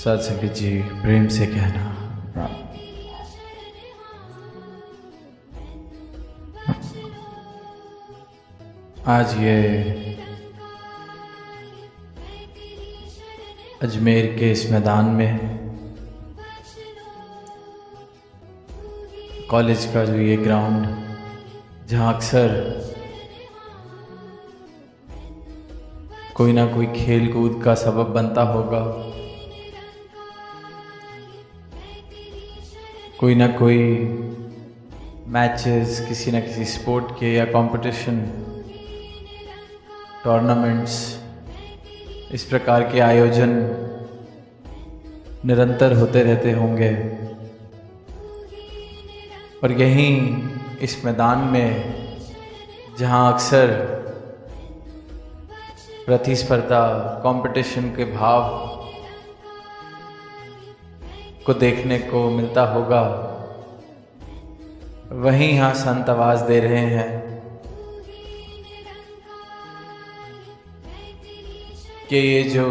सत्संगत जी प्रेम से कहना राम। आज ये अजमेर के इस मैदान में कॉलेज का जो ये ग्राउंड जहाँ अक्सर कोई ना कोई खेल कूद का सबब बनता होगा, कोई ना कोई मैचेस किसी न किसी स्पोर्ट के या कंपटीशन टूर्नामेंट्स इस प्रकार के आयोजन निरंतर होते रहते होंगे। और यहीं इस मैदान में जहां अक्सर प्रतिस्पर्धा कंपटीशन के भाव को देखने को मिलता होगा, वहीं यहाँ संत आवाज दे रहे हैं कि ये जो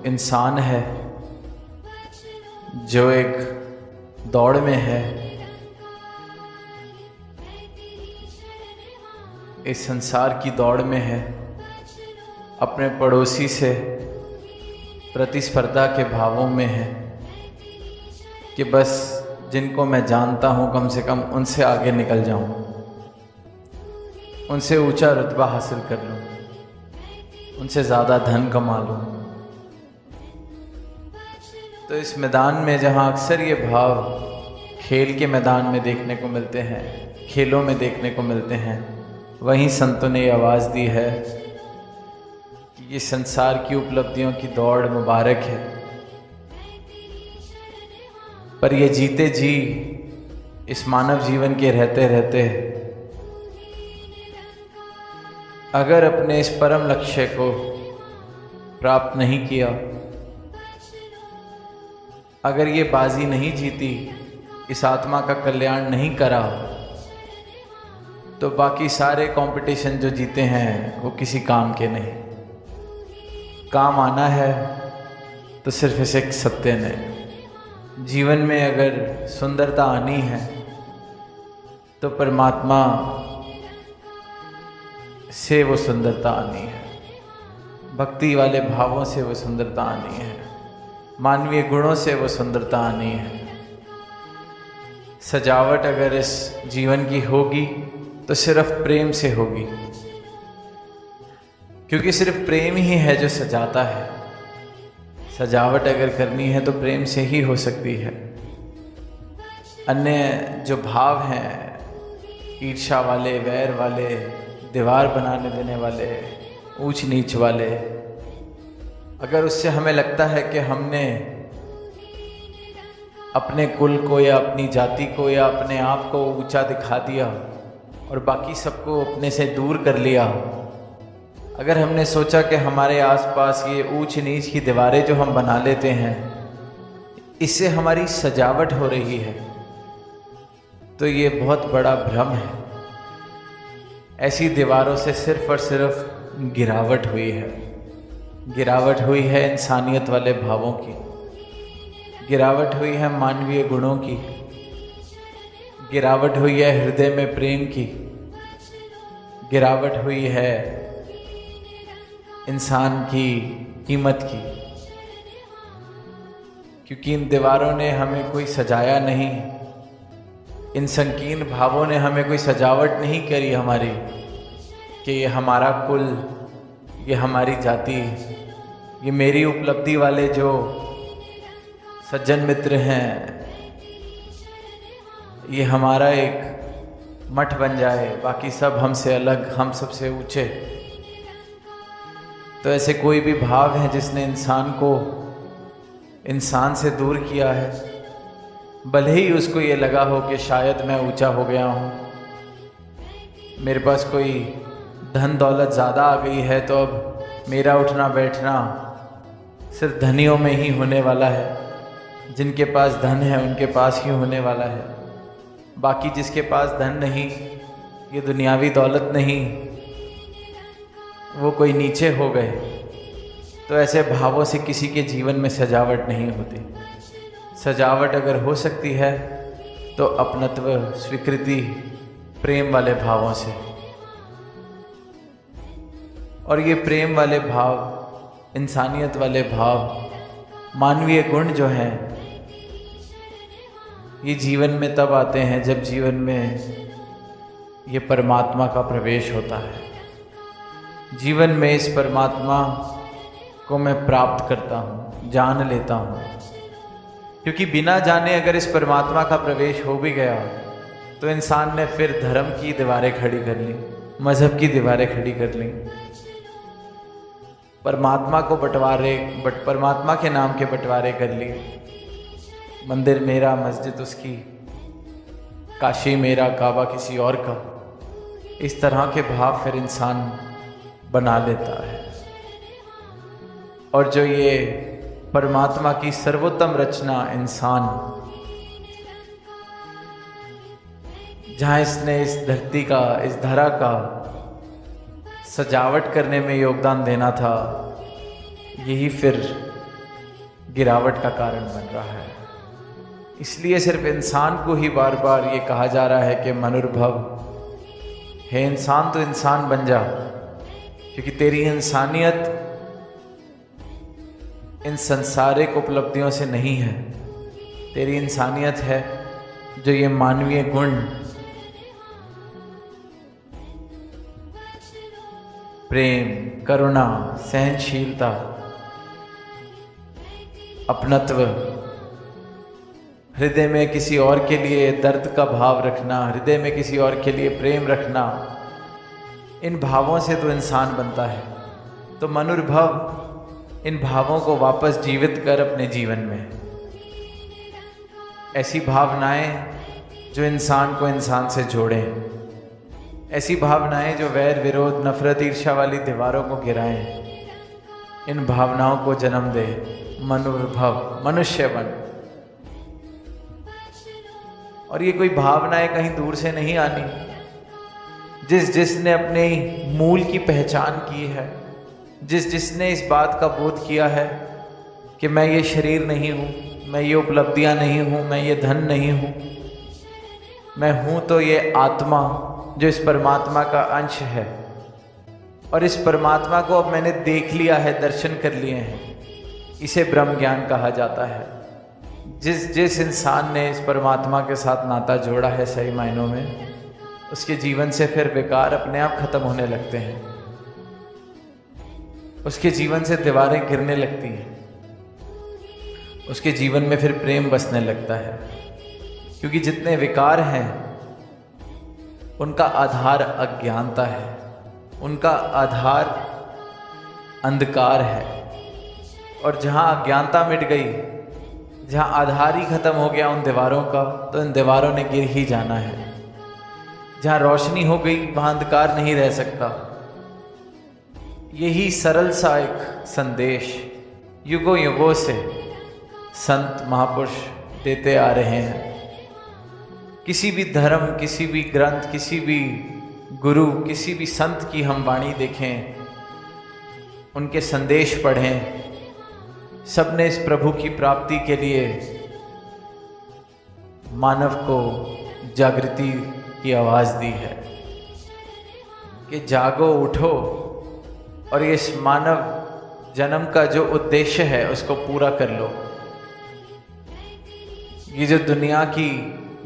इंसान है जो एक दौड़ में है, इस संसार की दौड़ में है, अपने पड़ोसी से प्रतिस्पर्धा के भावों में है कि बस जिनको मैं जानता हूँ कम से कम उनसे आगे निकल जाऊँ, उनसे ऊंचा रुतबा हासिल कर लूँ, उनसे ज़्यादा धन कमा लूँ। तो इस मैदान में जहाँ अक्सर ये भाव खेल के मैदान में देखने को मिलते हैं, खेलों में देखने को मिलते हैं, वहीं संतों ने ये आवाज़ दी है कि ये संसार की उपलब्धियों की दौड़ मुबारक है, पर ये जीते जी इस मानव जीवन के रहते रहते अगर अपने इस परम लक्ष्य को प्राप्त नहीं किया, अगर ये बाजी नहीं जीती, इस आत्मा का कल्याण नहीं करा, तो बाकी सारे कंपटीशन जो जीते हैं वो किसी काम के नहीं। काम आना है तो सिर्फ इसे एक सत्य ने जीवन में अगर सुंदरता आनी है तो परमात्मा से वो सुंदरता आनी है, भक्ति वाले भावों से वो सुंदरता आनी है, मानवीय गुणों से वो सुंदरता आनी है। सजावट अगर इस जीवन की होगी तो सिर्फ प्रेम से होगी, क्योंकि सिर्फ प्रेम ही है जो सजाता है। सजावट अगर करनी है तो प्रेम से ही हो सकती है। अन्य जो भाव हैं, ईर्ष्या वाले, वैर वाले, दीवार बनाने देने वाले, ऊंच नीच वाले, अगर उससे हमें लगता है कि हमने अपने कुल को या अपनी जाति को या अपने आप को ऊंचा दिखा दिया और बाकी सबको अपने से दूर कर लिया, अगर हमने सोचा कि हमारे आसपास ये ऊंच नीच की दीवारें जो हम बना लेते हैं इससे हमारी सजावट हो रही है, तो ये बहुत बड़ा भ्रम है। ऐसी दीवारों से सिर्फ और सिर्फ गिरावट हुई है। गिरावट हुई है इंसानियत वाले भावों की, गिरावट हुई है मानवीय गुणों की, गिरावट हुई है हृदय में प्रेम की, गिरावट हुई है इंसान की कीमत की, क्योंकि इन दीवारों ने हमें कोई सजाया नहीं, इन संकीर्ण भावों ने हमें कोई सजावट नहीं करी हमारी कि ये हमारा कुल, ये हमारी जाति, ये मेरी उपलब्धि वाले जो सज्जन मित्र हैं, ये हमारा एक मठ बन जाए, बाकी सब हमसे अलग, हम सबसे ऊंचे। तो ऐसे कोई भी भाव है जिसने इंसान को इंसान से दूर किया है, भले ही उसको ये लगा हो कि शायद मैं ऊंचा हो गया हूँ, मेरे पास कोई धन दौलत ज़्यादा आ गई है, तो अब मेरा उठना बैठना सिर्फ धनियों में ही होने वाला है, जिनके पास धन है उनके पास ही होने वाला है, बाकी जिसके पास धन नहीं, ये दुनियावी दौलत नहीं, वो कोई नीचे हो गए। तो ऐसे भावों से किसी के जीवन में सजावट नहीं होती। सजावट अगर हो सकती है तो अपनत्व, स्वीकृति, प्रेम वाले भावों से। और ये प्रेम वाले भाव, इंसानियत वाले भाव, मानवीय गुण जो हैं, ये जीवन में तब आते हैं जब जीवन में ये परमात्मा का प्रवेश होता है। जीवन में इस परमात्मा को मैं प्राप्त करता हूँ, जान लेता हूँ। क्योंकि बिना जाने अगर इस परमात्मा का प्रवेश हो भी गया तो इंसान ने फिर धर्म की दीवारें खड़ी कर ली, मजहब की दीवारें खड़ी कर ली, परमात्मा को परमात्मा के नाम के बंटवारे कर लिए। मंदिर मेरा, मस्जिद उसकी, काशी मेरा, काबा किसी और का। इस तरह के भाव फिर इंसान बना लेता है। और जो ये परमात्मा की सर्वोत्तम रचना इंसान, जहाँ इसने इस धरती का, इस धरा का सजावट करने में योगदान देना था, यही फिर गिरावट का कारण बन रहा है। इसलिए सिर्फ इंसान को ही बार बार ये कहा जा रहा है कि मनुर्भव, हे इंसान तो इंसान बन जा, क्योंकि तेरी इंसानियत इन संसारिक उपलब्धियों से नहीं है। तेरी इंसानियत है जो ये मानवीय गुण, प्रेम, करुणा, सहनशीलता, अपनत्व, हृदय में किसी और के लिए दर्द का भाव रखना, हृदय में किसी और के लिए प्रेम रखना, इन भावों से तो इंसान बनता है। तो मनुर्भव इन भावों को वापस जीवित कर अपने जीवन में, ऐसी भावनाएं जो इंसान को इंसान से जोड़ें, ऐसी भावनाएं जो वैर, विरोध, नफरत, ईर्ष्या वाली दीवारों को गिराएं, इन भावनाओं को जन्म दे मनुर्भव, मनुष्य बन। और ये कोई भावनाएं कहीं दूर से नहीं आनी। जिसने अपने मूल की पहचान की है, जिसने इस बात का बोध किया है कि मैं ये शरीर नहीं हूँ, मैं ये उपलब्धियाँ नहीं हूँ, मैं ये धन नहीं हूँ, मैं हूँ तो ये आत्मा जो इस परमात्मा का अंश है। और इस परमात्मा को अब मैंने देख लिया है, दर्शन कर लिए हैं, इसे ब्रह्म ज्ञान कहा जाता है। जिस इंसान ने इस परमात्मा के साथ नाता जोड़ा है सही मायनों में, उसके जीवन से फिर विकार अपने आप खत्म होने लगते हैं, उसके जीवन से दीवारें गिरने लगती हैं, उसके जीवन में फिर प्रेम बसने लगता है। क्योंकि जितने विकार हैं उनका आधार अज्ञानता है, उनका आधार अंधकार है। और जहाँ अज्ञानता मिट गई, जहाँ आधार ही खत्म हो गया उन दीवारों का, तो इन दीवारों ने गिर ही जाना है। जहाँ रोशनी हो गई वहाँ अंधकार नहीं रह सकता। यही सरल सा एक संदेश युगों युगों से संत महापुरुष देते आ रहे हैं। किसी भी धर्म, किसी भी ग्रंथ, किसी भी गुरु, किसी भी संत की हम वाणी देखें, उनके संदेश पढ़ें, सबने इस प्रभु की प्राप्ति के लिए मानव को जागृति की आवाज़ दी है कि जागो, उठो और इस मानव जन्म का जो उद्देश्य है उसको पूरा कर लो। ये जो दुनिया की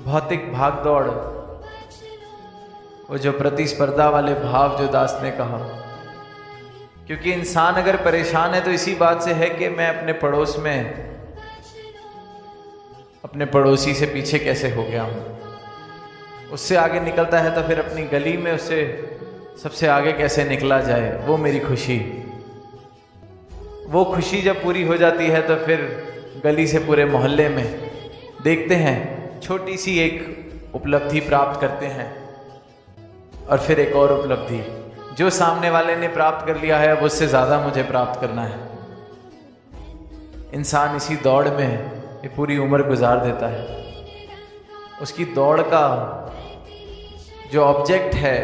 भौतिक भागदौड़, वो जो प्रतिस्पर्धा वाले भाव जो दास ने कहा, क्योंकि इंसान अगर परेशान है तो इसी बात से है कि मैं अपने पड़ोस में अपने पड़ोसी से पीछे कैसे हो गया हूँ। उससे आगे निकलता है तो फिर अपनी गली में उससे सबसे आगे कैसे निकला जाए, वो मेरी खुशी। वो खुशी जब पूरी हो जाती है तो फिर गली से पूरे मोहल्ले में देखते हैं, छोटी सी एक उपलब्धि प्राप्त करते हैं और फिर एक और उपलब्धि, जो सामने वाले ने प्राप्त कर लिया है अब उससे ज़्यादा मुझे प्राप्त करना है। इंसान इसी दौड़ में ये पूरी उम्र गुजार देता है। उसकी दौड़ का जो ऑब्जेक्ट है,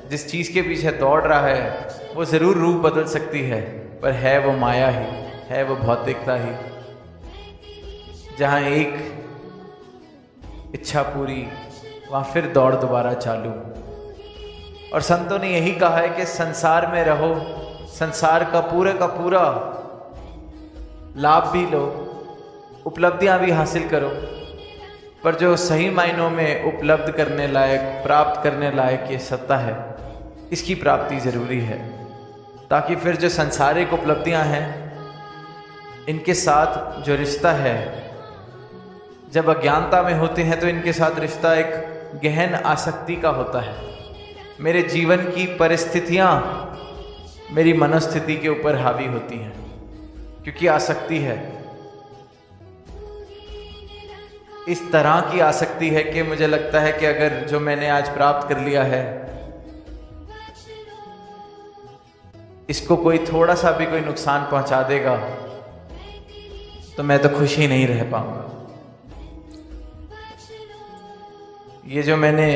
जिस चीज़ के पीछे दौड़ रहा है, वो ज़रूर रूप बदल सकती है, पर है वो माया ही, है वो भौतिकता ही। जहाँ एक इच्छा पूरी, वहाँ फिर दौड़ दोबारा चालू। और संतों ने यही कहा है कि संसार में रहो, संसार का पूरा लाभ भी लो, उपलब्धियां भी हासिल करो, पर जो सही मायनों में उपलब्ध करने लायक, प्राप्त करने लायक ये सत्ता है, इसकी प्राप्ति ज़रूरी है, ताकि फिर जो संसारिक उपलब्धियां हैं इनके साथ जो रिश्ता है, जब अज्ञानता में होते हैं तो इनके साथ रिश्ता एक गहन आसक्ति का होता है। मेरे जीवन की परिस्थितियां मेरी मनोस्थिति के ऊपर हावी होती हैं, क्योंकि आसक्ति है। इस तरह की आसक्ति है कि मुझे लगता है कि अगर जो मैंने आज प्राप्त कर लिया है, इसको कोई थोड़ा सा भी कोई नुकसान पहुंचा देगा तो मैं तो खुश ही नहीं रह पाऊंगा। ये जो मैंने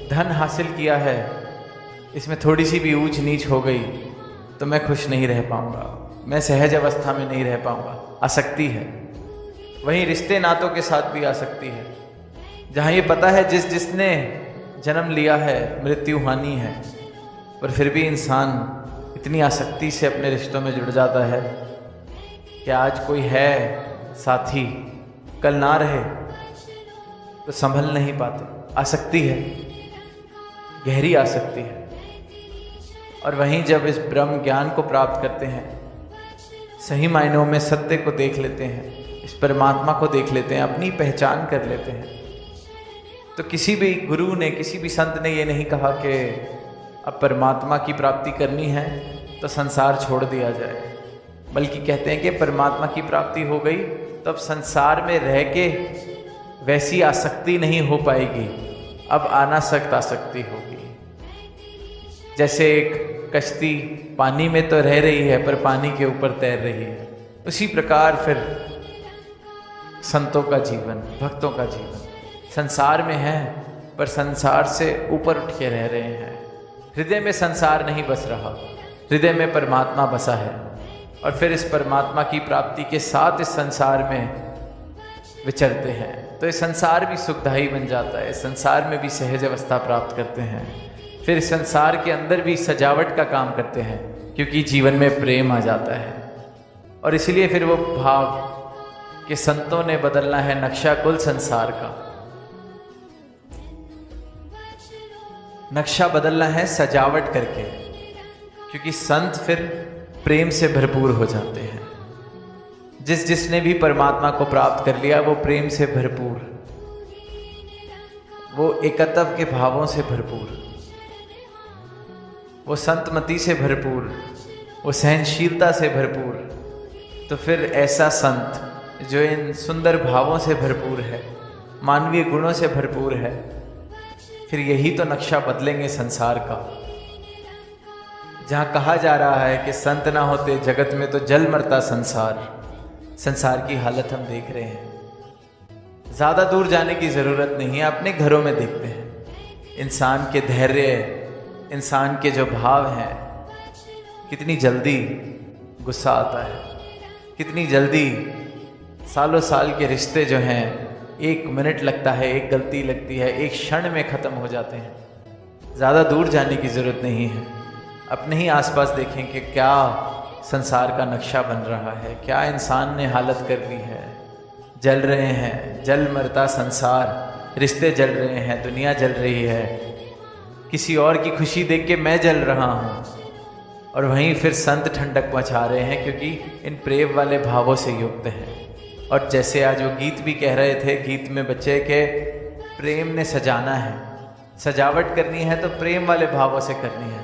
धन हासिल किया है, इसमें थोड़ी सी भी ऊंच नीच हो गई तो मैं खुश नहीं रह पाऊंगा, मैं सहज अवस्था में नहीं रह पाऊंगा। आसक्ति है। वहीं रिश्ते नातों के साथ भी आसक्ति है, जहाँ ये पता है जिसने जन्म लिया है मृत्यु हानि है, पर फिर भी इंसान इतनी आसक्ति से अपने रिश्तों में जुड़ जाता है कि आज कोई है साथी, कल ना रहे तो संभल नहीं पाते। आसक्ति है, गहरी आसक्ति है। और वहीं जब इस ब्रह्म ज्ञान को प्राप्त करते हैं, सही मायनों में सत्य को देख लेते हैं, इस परमात्मा को देख लेते हैं, अपनी पहचान कर लेते हैं, तो किसी भी गुरु ने, किसी भी संत ने ये नहीं कहा कि अब परमात्मा की प्राप्ति करनी है तो संसार छोड़ दिया जाए, बल्कि कहते हैं कि परमात्मा की प्राप्ति हो गई तो अब संसार में रह के वैसी आसक्ति नहीं हो पाएगी, अब अनासक्त आसक्ति होगी। जैसे एक कश्ती पानी में तो रह रही है पर पानी के ऊपर तैर रही है, उसी प्रकार फिर संतों का जीवन, भक्तों का जीवन संसार में है पर संसार से ऊपर उठ के रह रहे हैं। हृदय में संसार नहीं बस रहा, हृदय में परमात्मा बसा है, और फिर इस परमात्मा की प्राप्ति के साथ इस संसार में विचरते हैं तो इस संसार भी सुखदायी बन जाता है, इस संसार में भी सहज अवस्था प्राप्त करते हैं, फिर इस संसार के अंदर भी सजावट का काम करते हैं, क्योंकि जीवन में प्रेम आ जाता है। और इसलिए फिर वो भाव कि संतों ने बदलना है नक्शा कुल संसार का, नक्शा बदलना है सजावट करके, क्योंकि संत फिर प्रेम से भरपूर हो जाते हैं। जिसने भी परमात्मा को प्राप्त कर लिया वो प्रेम से भरपूर, वो एकत्व के भावों से भरपूर, वो संतमति से भरपूर, वो सहनशीलता से भरपूर। तो फिर ऐसा संत जो इन सुंदर भावों से भरपूर है, मानवीय गुणों से भरपूर है, फिर यही तो नक्शा बदलेंगे संसार का। जहाँ कहा जा रहा है कि संत ना होते जगत में तो जल मरता संसार, संसार की हालत हम देख रहे हैं। ज़्यादा दूर जाने की ज़रूरत नहीं है, अपने घरों में देखते हैं इंसान के धैर्य, इंसान के जो भाव हैं, कितनी जल्दी गुस्सा आता है, कितनी जल्दी सालों साल के रिश्ते जो हैं, एक मिनट लगता है, एक गलती लगती है, एक क्षण में ख़त्म हो जाते हैं। ज़्यादा दूर जाने की ज़रूरत नहीं है, अपने ही आसपास देखें कि क्या संसार का नक्शा बन रहा है, क्या इंसान ने हालत कर ली है। जल रहे हैं, जल मरता संसार, रिश्ते जल रहे हैं, दुनिया जल रही है, किसी और की खुशी देख के मैं जल रहा हूँ। और वहीं फिर संत ठंडक पहुँचा रहे हैं, क्योंकि इन प्रेम वाले भावों से युक्त हैं। और जैसे आज वो गीत भी कह रहे थे, गीत में बच्चे के प्रेम ने सजाना है, सजावट करनी है तो प्रेम वाले भावों से करनी है।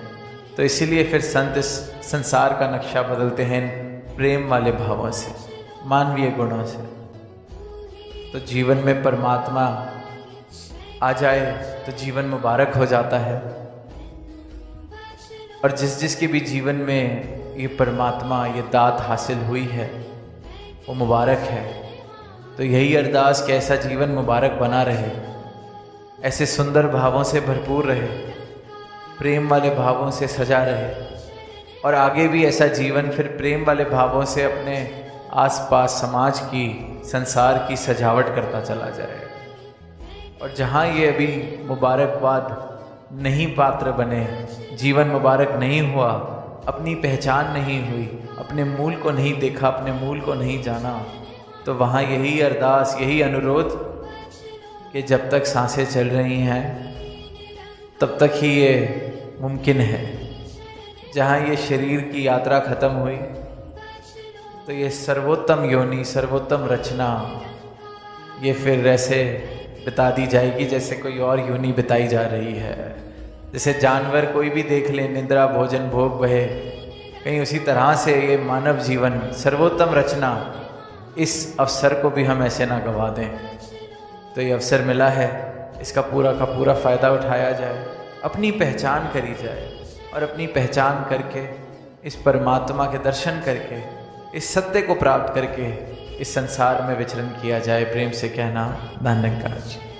तो इसीलिए फिर संत इस संसार का नक्शा बदलते हैं प्रेम वाले भावों से, मानवीय गुणों से। तो जीवन में परमात्मा आ जाए तो जीवन मुबारक हो जाता है। और जिसके भी जीवन में ये परमात्मा, ये दात हासिल हुई है, वो मुबारक है। तो यही अरदास कि ऐसा जीवन मुबारक बना रहे, ऐसे सुंदर भावों से भरपूर रहे, प्रेम वाले भावों से सजा रहे, और आगे भी ऐसा जीवन फिर प्रेम वाले भावों से अपने आसपास समाज की, संसार की सजावट करता चला जाए। और जहाँ ये अभी मुबारकबाद नहीं पात्र बने, जीवन मुबारक नहीं हुआ, अपनी पहचान नहीं हुई, अपने मूल को नहीं देखा, अपने मूल को नहीं जाना, तो वहाँ यही अरदास, यही अनुरोध कि जब तक सांसें चल रही हैं तब तक ही ये मुमकिन है। जहाँ ये शरीर की यात्रा ख़त्म हुई तो ये सर्वोत्तम योनि, सर्वोत्तम रचना ये फिर ऐसे बिता दी जाएगी जैसे कोई और योनि बिताई जा रही है। जैसे जानवर कोई भी देख ले, निद्रा भोजन भोग वहे, कहीं उसी तरह से ये मानव जीवन सर्वोत्तम रचना, इस अवसर को भी हम ऐसे ना गंवा दें। तो ये अवसर मिला है, इसका पूरा का पूरा फ़ायदा उठाया जाए, अपनी पहचान करी जाए और अपनी पहचान करके इस परमात्मा के दर्शन करके, इस सत्य को प्राप्त करके इस संसार में विचरण किया जाए। प्रेम से कहना धन्यवाद।